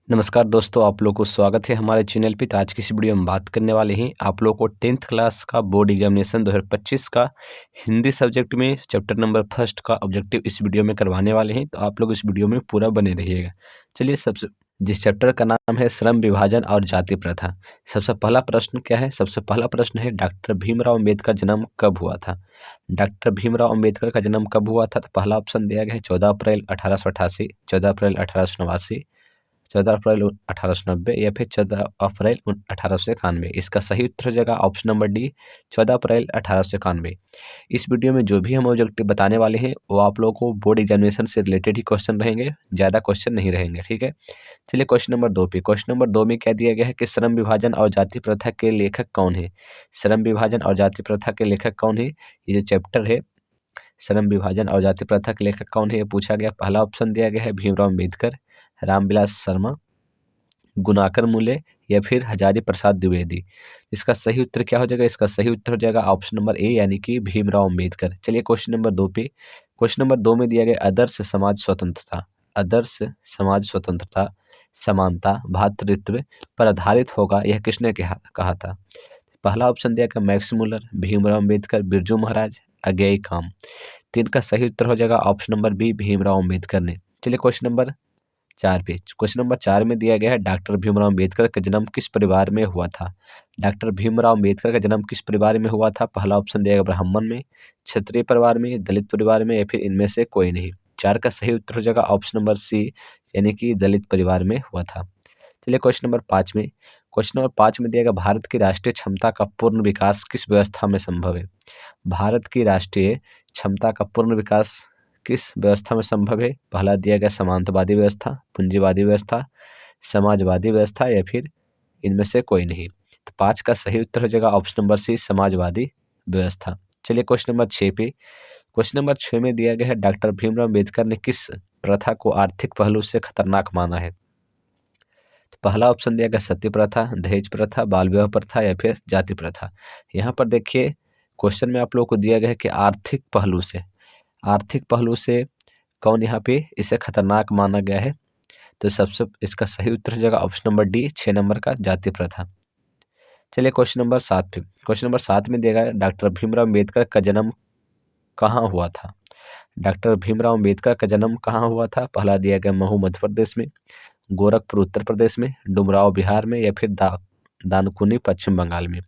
नमस्कार दोस्तों, आप लोगों को स्वागत है हमारे चैनल पे। तो आज की इस वीडियो में बात करने वाले हैं आप लोगों को 10th क्लास का बोर्ड एग्जामिनेशन 2025 का हिंदी सब्जेक्ट में चैप्टर नंबर फर्स्ट का ऑब्जेक्टिव इस वीडियो में करवाने वाले हैं। तो आप लोग इस वीडियो में पूरा बने रहिएगा। चलिए, सबसे जिस चैप्टर का नाम है श्रम विभाजन और जाति प्रथा। सबसे पहला प्रश्न क्या है? सबसे पहला प्रश्न है डॉक्टर भीमराव अम्बेडकर जन्म कब हुआ था। डॉक्टर भीमराव अम्बेडकर का जन्म कब हुआ था? तो पहला ऑप्शन दिया गया है 14 अप्रैल 1888, 14 अप्रैल 1889, 14 अप्रैल 1890 या फिर 14 अप्रैल 1891। इसका सही उत्तर हो जाएगा ऑप्शन नंबर डी, 14 अप्रैल 1891। इस वीडियो में जो भी हम ऑब्जेक्टिव बताने वाले हैं वो आप लोगों को बोर्ड एग्जामिनेशन से रिलेटेड ही क्वेश्चन रहेंगे, ज़्यादा क्वेश्चन नहीं रहेंगे। ठीक है, चलिए क्वेश्चन नंबर 2 पे। क्वेश्चन नंबर 2 में क्या दिया गया है कि श्रम विभाजन और जाति प्रथा के लेखक कौन है। श्रम विभाजन और जाति प्रथा के लेखक कौन है? ये जो चैप्टर है श्रम विभाजन और जाति प्रथा के लेखक कौन है, ये पूछा गया। पहला ऑप्शन दिया गया है भीमराव अम्बेडकर, रामविलास शर्मा, गुणाकर मूले या फिर हजारी प्रसाद द्विवेदी। इसका सही उत्तर क्या हो जाएगा? इसका सही उत्तर हो जाएगा ऑप्शन नंबर ए, यानी कि भीमराव अम्बेडकर। चलिए क्वेश्चन नंबर 2 पे। क्वेश्चन नंबर 2 में दिया गया आदर्श समाज स्वतंत्रता। आदर्श समाज स्वतंत्रता, समानता, भ्रातृत्व पर आधारित होगा, यह किसने कहा था? पहला ऑप्शन दिया गया मैक्स मुलर, भीमराव अम्बेडकर, बिरजू महाराज, अज्ञेय काम। तीन का सही उत्तर हो जाएगा option number B, Bhimrao Ambedkar ने। चलिए क्वेश्चन नंबर 4 पे। क्वेश्चन नंबर 4 में दिया गया है डॉक्टर भीमराव अम्बेडकर का जन्म किस परिवार में हुआ था। डॉक्टर भीमराव अम्बेडकर का जन्म किस परिवार में हुआ था? पहला ऑप्शन दिया गया ब्राह्मण में, क्षत्रिय परिवार में, दलित परिवार में या फिर इनमें से कोई नहीं। 4 का सही उत्तर हो जाएगा ऑप्शन नंबर सी, यानी कि दलित परिवार में हुआ था। चलिए क्वेश्चन नंबर 5 में। क्वेश्चन नंबर 5 में दिया गया भारत की राष्ट्रीय क्षमता का पूर्ण विकास किस व्यवस्था में संभव है। भारत की राष्ट्रीय क्षमता का पूर्ण विकास किस व्यवस्था में संभव है? पहला दिया गया समांतवादी व्यवस्था, पूंजीवादी व्यवस्था, समाजवादी व्यवस्था या फिर इनमें से कोई नहीं। तो 5 का सही उत्तर हो जाएगा ऑप्शन नंबर सी, समाजवादी व्यवस्था। चलिए क्वेश्चन नंबर 6 पे। क्वेश्चन नंबर 6 में दिया गया है डॉक्टर भीमराव अम्बेडकर ने किस प्रथा को आर्थिक पहलू से खतरनाक माना है। तो पहला ऑप्शन दिया गया सती प्रथा, दहेज प्रथा, बाल विवाह प्रथा या फिर जाति प्रथा। यहाँ पर देखिए क्वेश्चन में आप लोगों को दिया गया है कि आर्थिक पहलू से, आर्थिक पहलू से कौन यहाँ पे इसे खतरनाक माना गया है। तो सबसे इसका सही उत्तर हो जाएगा ऑप्शन नंबर डी, 6 नंबर का जाति प्रथा। चलिए क्वेश्चन नंबर 7 पे। क्वेश्चन नंबर 7 में दिया गया डॉक्टर भीमराव अम्बेडकर का जन्म कहाँ हुआ था। डॉक्टर भीमराव अम्बेडकर का जन्म कहाँ हुआ था? पहला दिया गया महू मध्य प्रदेश में, गोरखपुर उत्तर प्रदेश में, डुमराव बिहार में या फिर दानकुनी पश्चिम बंगाल में।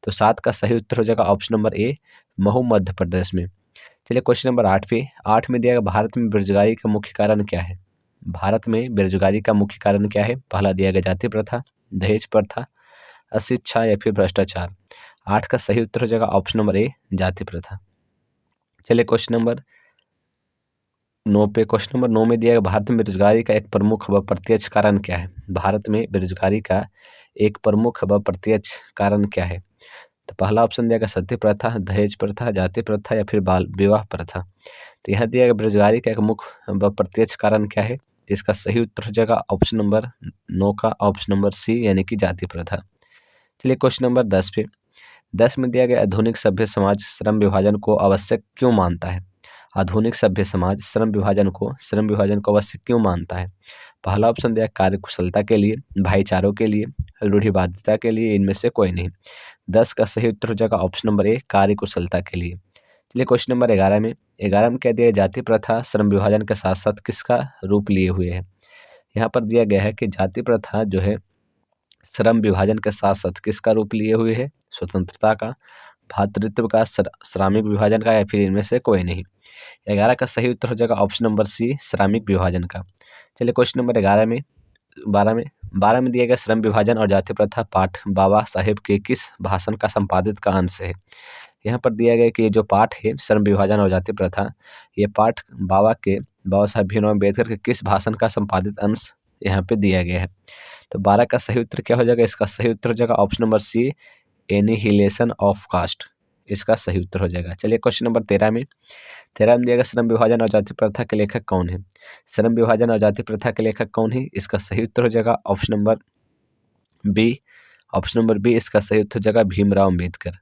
तो 7 का सही उत्तर हो जाएगा option number A, Mhow Madhya Pradesh में। चलिए क्वेश्चन नंबर 8 पे। 8 में दिया गया भारत में बेरोजगारी का मुख्य कारण क्या है। भारत में बेरोजगारी का मुख्य कारण क्या है? पहला दिया गया जाति प्रथा, दहेज प्रथा, अशिक्षा या फिर भ्रष्टाचार। 8 का सही उत्तर हो जाएगा ऑप्शन नंबर ए, जाति प्रथा। चलिए क्वेश्चन नंबर 9 पे। क्वेश्चन नंबर 9 में दिया गया भारत में बेरोजगारी का एक प्रमुख व प्रत्यक्ष कारण क्या है। भारत में बेरोजगारी का एक प्रमुख व प्रत्यक्ष कारण क्या है? तो पहला ऑप्शन दिया गया सती प्रथा, दहेज प्रथा, जाति प्रथा या फिर बाल विवाह प्रथा। तो यहाँ दिया गया बेरोजगारी का एक मुख्य व प्रत्यक्ष कारण क्या है? तो इसका सही उत्तर हो जाएगा ऑप्शन नंबर 9 का ऑप्शन नंबर सी, यानी कि जाति प्रथा। चलिए क्वेश्चन नंबर 10 पे। 10 में दिया गया आधुनिक सभ्य समाज श्रम विभाजन को आवश्यक क्यों मानता है। आधुनिक सभ्य समाज श्रम विभाजन को आवश्यक क्यों मानता है? पहला ऑप्शन दिया कार्य कुशलता के लिए, भाईचारों के लिए, रूढ़िवादिता के लिए, इनमें से कोई नहीं। 10 का सही उत्तर हो जाएगा ऑप्शन नंबर ए, कार्य कुशलता के लिए। चलिए क्वेश्चन नंबर 11 में। 11 में क्या दिया जाति प्रथा श्रम विभाजन के साथ साथ किसका रूप लिए हुए है। यहाँ पर दिया गया है कि जाति प्रथा जो है श्रम विभाजन के साथ साथ किसका रूप लिए हुए है? स्वतंत्रता का, भ्रातृत्व का, श्रमिक विभाजन का या फिर इनमें से कोई नहीं। 11 का सही उत्तर हो जाएगा ऑप्शन नंबर सी, श्रमिक विभाजन का। चलिए क्वेश्चन नंबर 12 में दिया गया श्रम विभाजन और जाति प्रथा पाठ बाबा साहेब के किस भाषण का संपादित का अंश है। यहाँ पर दिया गया कि ये जो पाठ है श्रम विभाजन और जाति प्रथा, ये पाठ बाबा साहेब भीमराव अम्बेडकर के किस भाषण का संपादित अंश यहाँ पे दिया गया है। तो 12 का सही उत्तर क्या हो जाएगा? इसका सही उत्तर हो जाएगा option number C, annihilation of caste. इसका सही उत्तर हो जाएगा। चलिए क्वेश्चन नंबर 13 में। 13 में दिया गया श्रम विभाजन और जाति प्रथा के लेखक कौन है। श्रम विभाजन और जाति प्रथा के लेखक कौन है? इसका सही उत्तर हो जाएगा option number B, option number B इसका सही उत्तर हो जाएगा भीमराव अम्बेडकर।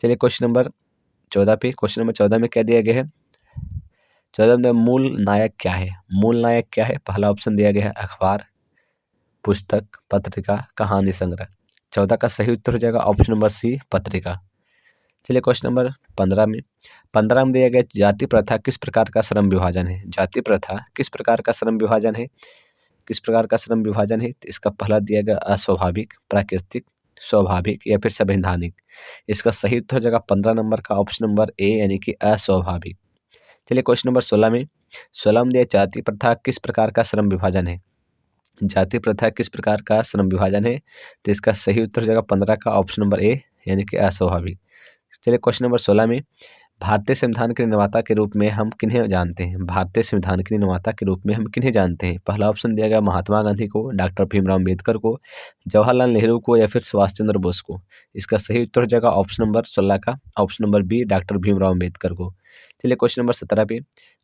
चलिए क्वेश्चन नंबर 14 पे। क्वेश्चन नंबर 14 में क्या दिया गया है? 14 में मूल नायक क्या है। मूल नायक क्या है? पहला ऑप्शन दिया गया है अखबार, पुस्तक, पत्रिका, कहानी संग्रह। 14 का सही उत्तर हो जाएगा ऑप्शन नंबर सी, पत्रिका। चलिए क्वेश्चन नंबर 15 में दिया गया जाति प्रथा किस प्रकार का श्रम विभाजन है। जाति प्रथा किस प्रकार का श्रम विभाजन है, किस प्रकार का श्रम विभाजन है। तो इसका पहला दिया गया अस्वाभाविक, प्राकृतिक, स्वाभाविक या फिर संवैधानिक। इसका सही उत्तर हो जाएगा 15 नंबर का ऑप्शन नंबर ए यानी कि अस्वाभाविक। चलिए क्वेश्चन नंबर 16 में दिया जाति प्रथा किस प्रकार का श्रम विभाजन है। जाति प्रथा किस प्रकार का श्रम विभाजन है, तो इसका सही उत्तर हो जाएगा 15 का ऑप्शन नंबर ए यानी कि अस्वाभाविक। चलिए क्वेश्चन नंबर 16 में भारतीय संविधान के निर्माता के रूप में हम किन्हें जानते हैं। भारतीय संविधान के निर्माता के रूप में हम किन्हें जानते हैं। पहला ऑप्शन दिया गया महात्मा गांधी को, डॉक्टर भीमराव अम्बेडकर को, जवाहरलाल नेहरू को या फिर सुभाष चंद्र बोस को। इसका सही उत्तर हो जाएगा ऑप्शन नंबर 16 का option number B, doctor Bhimrao Ambedkar को। चलिए क्वेश्चन नंबर 17 पे,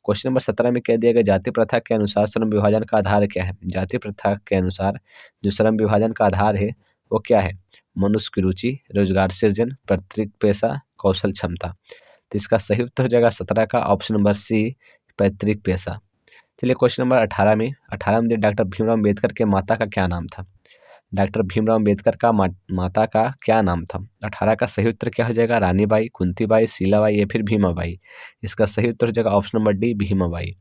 क्वेश्चन नंबर 17 में कह दिया गया जाति प्रथा के अनुसार श्रम विभाजन का आधार क्या है। जाति प्रथा के अनुसार जो श्रम विभाजन का आधार है वो क्या है। मनुष्य की रुचि, रोजगार सृजन, पैतृक पेशा, कौशल क्षमता। तो इसका सही उत्तर हो जाएगा 17 का ऑप्शन नंबर सी, पैतृक पेशा। चलिए क्वेश्चन नंबर 18 में डॉक्टर भीमराव अम्बेडकर के माता का क्या नाम था। डॉक्टर भीमराव अम्बेडकर का माता का क्या नाम था। 18 का सही उत्तर क्या हो जाएगा, रानीबाई, कुंतीबाई, शीलाबाई या फिर भीमाबाई। इसका सही उत्तर हो जाएगा ऑप्शन नंबर डी, भीमाबाई।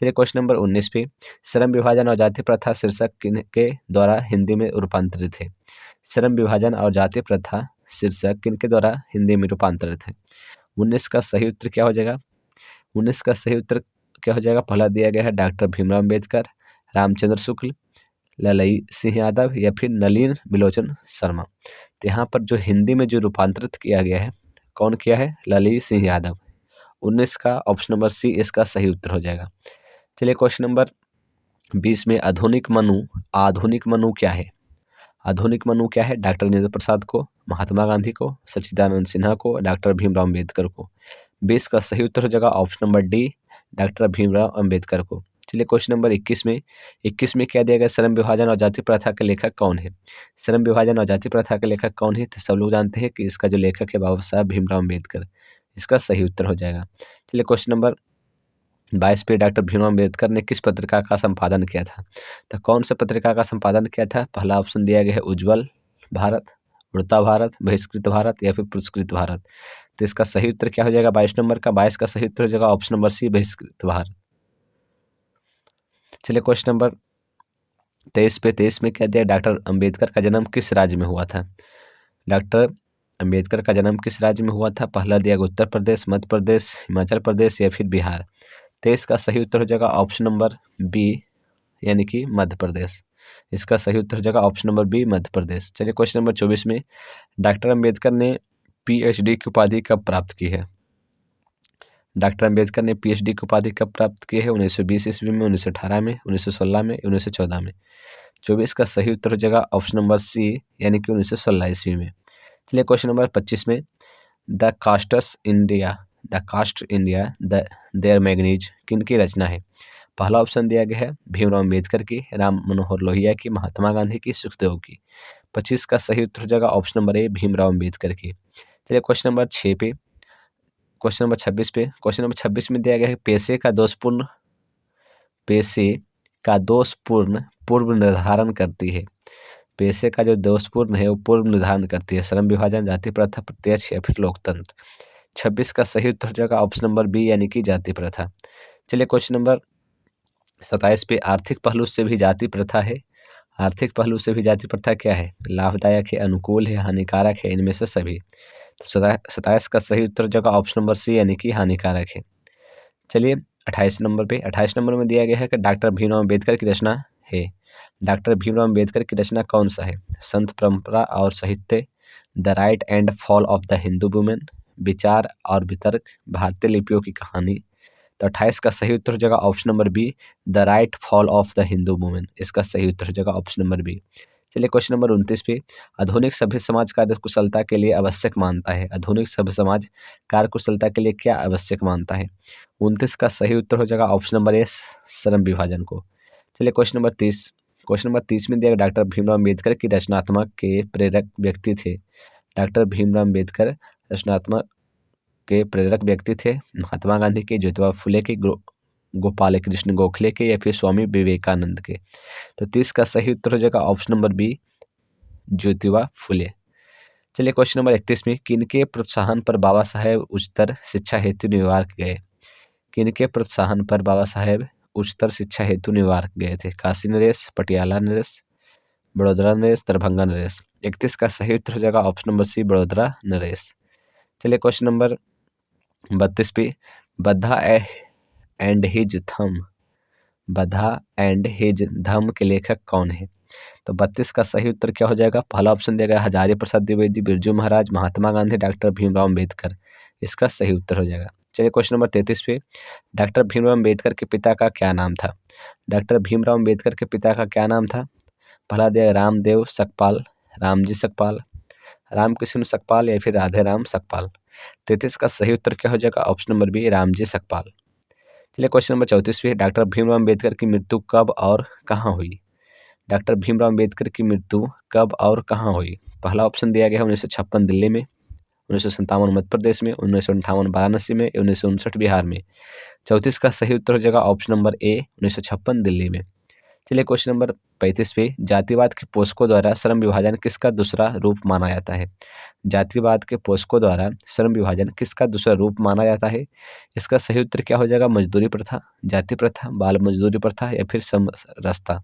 चलिए क्वेश्चन नंबर 19 पे, श्रम विभाजन और जाति प्रथा शीर्षक किनके द्वारा हिंदी में रूपांतरित है। श्रम विभाजन और जाति प्रथा शीर्षक किनके द्वारा हिंदी में रूपांतरित है। 19 का सही उत्तर क्या हो जाएगा, 19 का सही उत्तर क्या हो जाएगा, पहला दिया गया है डॉक्टर भीमराव अम्बेडकर, रामचंद्र शुक्ल, ललई सिंह यादव या फिर नलिन बिलोचन शर्मा। तो यहाँ पर जो हिंदी में जो रूपांतरित किया गया है, कौन किया है, ललई सिंह यादव। 19 का ऑप्शन नंबर सी इसका सही उत्तर हो जाएगा। चलिए क्वेश्चन नंबर 20 में आधुनिक मनु क्या है। आधुनिक मनु क्या है, डॉक्टर राजेंद्र प्रसाद को, महात्मा गांधी को, सच्चिदानंद सिन्हा को, डॉक्टर भीमराव अम्बेडकर को। 20 का सही उत्तर हो जाएगा option number D, doctor Bhimrao Ambedkar को। चलिए क्वेश्चन नंबर 21 में क्या दिया गया, श्रम विभाजन और जाति प्रथा के लेखक कौन है। श्रम विभाजन और जाति प्रथा के लेखक कौन है, तो सब लोग जानते हैं कि इसका जो लेखक है बाबा साहब भीमराव अम्बेडकर। इसका सही उत्तर हो जाएगा। चलिए क्वेश्चन नंबर 22 पे, डॉक्टर भीमराव अम्बेडकर ने किस पत्रिका का संपादन किया था। तो कौन सा पत्रिका का संपादन किया था। पहला ऑप्शन दिया गया है उज्ज्वल भारत, उड़ता भारत, बहिष्कृत भारत या फिर पुरस्कृत भारत। तो इसका सही उत्तर क्या हो जाएगा, 22 नंबर का 22 का सही उत्तर हो जाएगा ऑप्शन नंबर सी, बहिष्कृत भारत। चलिए क्वेश्चन नंबर 23 में क्या दिया, डॉक्टर अम्बेडकर का जन्म किस राज्य में हुआ था। डॉक्टर अम्बेडकर का जन्म किस राज्य में हुआ था। पहला दिया गया उत्तर प्रदेश, मध्य प्रदेश, हिमाचल प्रदेश या फिर बिहार। 23 का सही उत्तर हो जाएगा ऑप्शन नंबर बी यानी कि मध्य प्रदेश। इसका सही उत्तर हो जाएगा option number B, Madhya Pradesh. चलिए क्वेश्चन नंबर 24 में, डॉक्टर अम्बेडकर ने पीएचडी की उपाधि कब प्राप्त की है। डॉक्टर अम्बेडकर ने पीएचडी की उपाधि कब प्राप्त की है। 1920 ईस्वी में, 1918 में, 1916 में, 1914 में। 24 का सही उत्तर हो जाएगा ऑप्शन नंबर सी यानी कि 1916 ईस्वी में। चलिए क्वेश्चन नंबर 25 में, द कास्ट इंडिया देयर मैगनीज किनकी रचना है। पहला ऑप्शन दिया गया है भीमराव अम्बेडकर की, राम मनोहर लोहिया की, महात्मा गांधी की, सुखदेव की। 25 का सही उत्तर हो जाएगा option number A, Bhimrao Ambedkar की। चलिए क्वेश्चन नंबर 6 पे, क्वेश्चन नंबर 26 में दिया गया है, पेशे का दोषपूर्ण पूर्व निर्धारण करती है। पेशे का जो दोषपूर्ण है वो पूर्व निर्धारण करती है। श्रम विभाजन, जाति प्रथा, प्रत्यक्ष या फिर लोकतंत्र। 26 का सही उत्तर हो जाएगा ऑप्शन नंबर बी यानी कि जाति प्रथा। चलिए क्वेश्चन नंबर 27 पे, आर्थिक पहलू से भी जाति प्रथा है। आर्थिक पहलू से भी जाति प्रथा क्या है, लाभदायक है, अनुकूल है, हानिकारक है, इनमें से सभी। तो 27 का सही उत्तर हो जाएगा ऑप्शन नंबर सी यानी कि हानिकारक है। चलिए 28 नंबर में दिया गया है कि डॉक्टर भीमराव अम्बेडकर की रचना है। डॉक्टर भीमराव अम्बेडकर की रचना कौन सा है। संत परंपरा और साहित्य, the right and fall of the Hindu women, विचार और वितर्क, भारतीय लिपियों की कहानी। तो 28 का सही उत्तर हो जाएगा option number B, the right fall of the Hindu women. इसका सही उत्तर हो जाएगा ऑप्शन नंबर बी। चलिए क्वेश्चन नंबर 29 पे, आधुनिक सभ्य समाज कार्यकुशलता के लिए आवश्यक मानता है। आधुनिक सभ्य समाज कार्यकुशलता के लिए क्या आवश्यक मानता है। 29 का सही उत्तर हो जाएगा ऑप्शन नंबर ए, श्रम विभाजन को। चलिए क्वेश्चन नंबर 30 में दिया, डॉक्टर भीमराव अम्बेडकर की रचनात्मक के प्रेरक व्यक्ति थे। डॉक्टर भीमराव अम्बेडकर रचनात्मक के प्रेरक व्यक्ति थे। महात्मा गांधी की, ज्योतिबा फुले की, गोपाल कृष्ण गोखले के या फिर स्वामी विवेकानंद के। तो 30 का सही उत्तर हो जाएगा option number B, Jyotiba Phule. चलिए क्वेश्चन नंबर 31 में किनके प्रोत्साहन पर बाबा साहेब उच्चतर शिक्षा हेतु न्यूयॉर्क गए। किनके प्रोत्साहन पर बाबा साहेब उच्चतर शिक्षा हेतु न्यूयॉर्क गए थे। काशी नरेश, पटियाला नरेश, बड़ोदरा नरेश, दरभंगा नरेश। 31 का सही उत्तर हो जाएगा ऑप्शन नंबर सी, बड़ोदरा नरेश। चलिए क्वेश्चन नंबर 32 पे बद्धा एंड हिज थम, बद्धा एंड हिज धम के लेखक कौन है। तो 32 का सही उत्तर क्या हो जाएगा। पहला ऑप्शन दिया गया हजारी प्रसाद द्विवेदी, बिरजू महाराज, महात्मा गांधी, डॉक्टर भीमराव अम्बेडकर। इसका सही उत्तर हो जाएगा। चलिए क्वेश्चन नंबर 33 पे डॉक्टर भीमराव अम्बेडकर के पिता का क्या नाम था। डॉक्टर भीमराव अम्बेडकर के पिता का क्या नाम था। पहला दिया रामदेव सकपाल, रामजी सकपाल, रामकृष्ण सकपाल या फिर राधे राम सकपाल। 33 का सही उत्तर क्या हो जाएगा option number B, Ramji Sakpal. चलिए क्वेश्चन नंबर 34 पे डॉक्टर भीमराव अम्बेडकर की मृत्यु कब और कहाँ हुई। डॉक्टर भीमराव अम्बेडकर की मृत्यु कब और कहाँ हुई। पहला ऑप्शन दिया गया है 1956 दिल्ली में, 1957 मध्य प्रदेश में, 1958 वाराणसी में, 1959 बिहार में। 34 का सही उत्तर हो जाएगा ऑप्शन नंबर ए, 1956 दिल्ली में। चलिए क्वेश्चन नंबर 35 पे जातिवाद के पोषकों द्वारा श्रम विभाजन किसका दूसरा रूप माना जाता है। जातिवाद के पोषकों द्वारा श्रम विभाजन किसका दूसरा रूप माना जाता है। इसका सही उत्तर क्या हो जाएगा। मजदूरी प्रथा, जाति प्रथा, बाल मजदूरी प्रथा या फिर समरसता।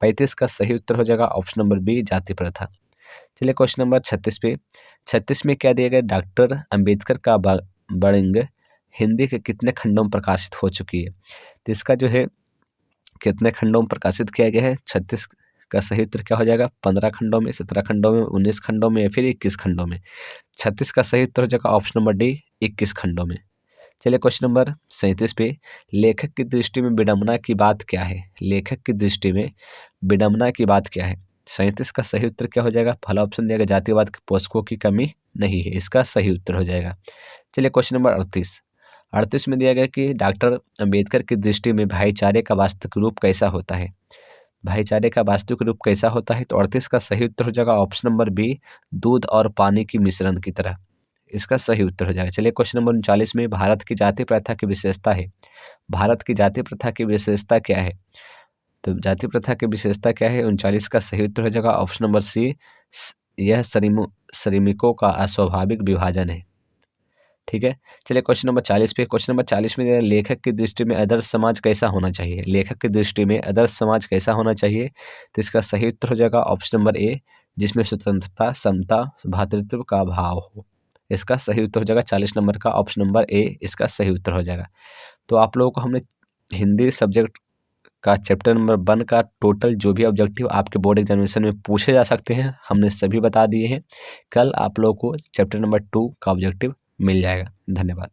35 का सही उत्तर हो जाएगा ऑप्शन नंबर बी, जाति प्रथा। चलिए क्वेश्चन नंबर 36 पे 36 में क्या दिया गया। डॉक्टर अंबेडकर का बड़िंग हिंदी के कितने खंडों में प्रकाशित हो चुकी है। तो इसका जो है कितने खंडों में प्रकाशित किया गया है। 36 का सही उत्तर क्या हो जाएगा। 15 खंडों में, 17 खंडों में, 19 खंडों में या फिर 21 खंडों में। 36 का सही उत्तर हो जाएगा ऑप्शन नंबर डी, 21 खंडों में। चलिए क्वेश्चन नंबर 37 पे लेखक की दृष्टि में विडंबना की बात क्या है। लेखक की दृष्टि में विडंबना की बात क्या है। 37 का सही उत्तर क्या हो जाएगा। पहला ऑप्शन दिया गया जातिवाद के पोषकों की कमी नहीं है। इसका सही उत्तर हो जाएगा। चलिए क्वेश्चन नंबर 38 में दिया गया कि डॉक्टर अंबेडकर की दृष्टि में भाईचारे का वास्तविक रूप कैसा होता है। भाईचारे का वास्तविक रूप कैसा होता है। तो 38 का सही उत्तर हो जाएगा ऑप्शन नंबर बी, दूध और पानी की मिश्रण की तरह। इसका सही उत्तर हो जाएगा। चलिए क्वेश्चन नंबर 39 में भारत की जाति प्रथा की विशेषता है। भारत की जाति प्रथा की विशेषता क्या है। तो जाति प्रथा की विशेषता क्या है। 39 का सही उत्तर हो जाएगा ऑप्शन नंबर सी, यह श्रमिकों का अस्वाभाविक विभाजन है। ठीक है। चलिए क्वेश्चन नंबर 40 पे क्वेश्चन नंबर 40 में लेखक की दृष्टि में आदर्श समाज कैसा होना चाहिए। लेखक की दृष्टि में आदर्श समाज कैसा होना चाहिए। तो इसका सही उत्तर हो जाएगा ऑप्शन नंबर ए, जिसमें स्वतंत्रता, समता, भ्रातृत्व का भाव हो। इसका सही उत्तर हो जाएगा 40 नंबर का ऑप्शन नंबर ए, इसका सही उत्तर हो जाएगा। तो आप लोगों को हमने हिंदी सब्जेक्ट का चैप्टर नंबर 1 का टोटल जो भी ऑब्जेक्टिव आपके बोर्ड एग्जामिनेशन में पूछे जा सकते हैं हमने सभी बता दिए हैं। कल आप लोगों को चैप्टर नंबर 2 का ऑब्जेक्टिव मिल जाएगा। धन्यवाद।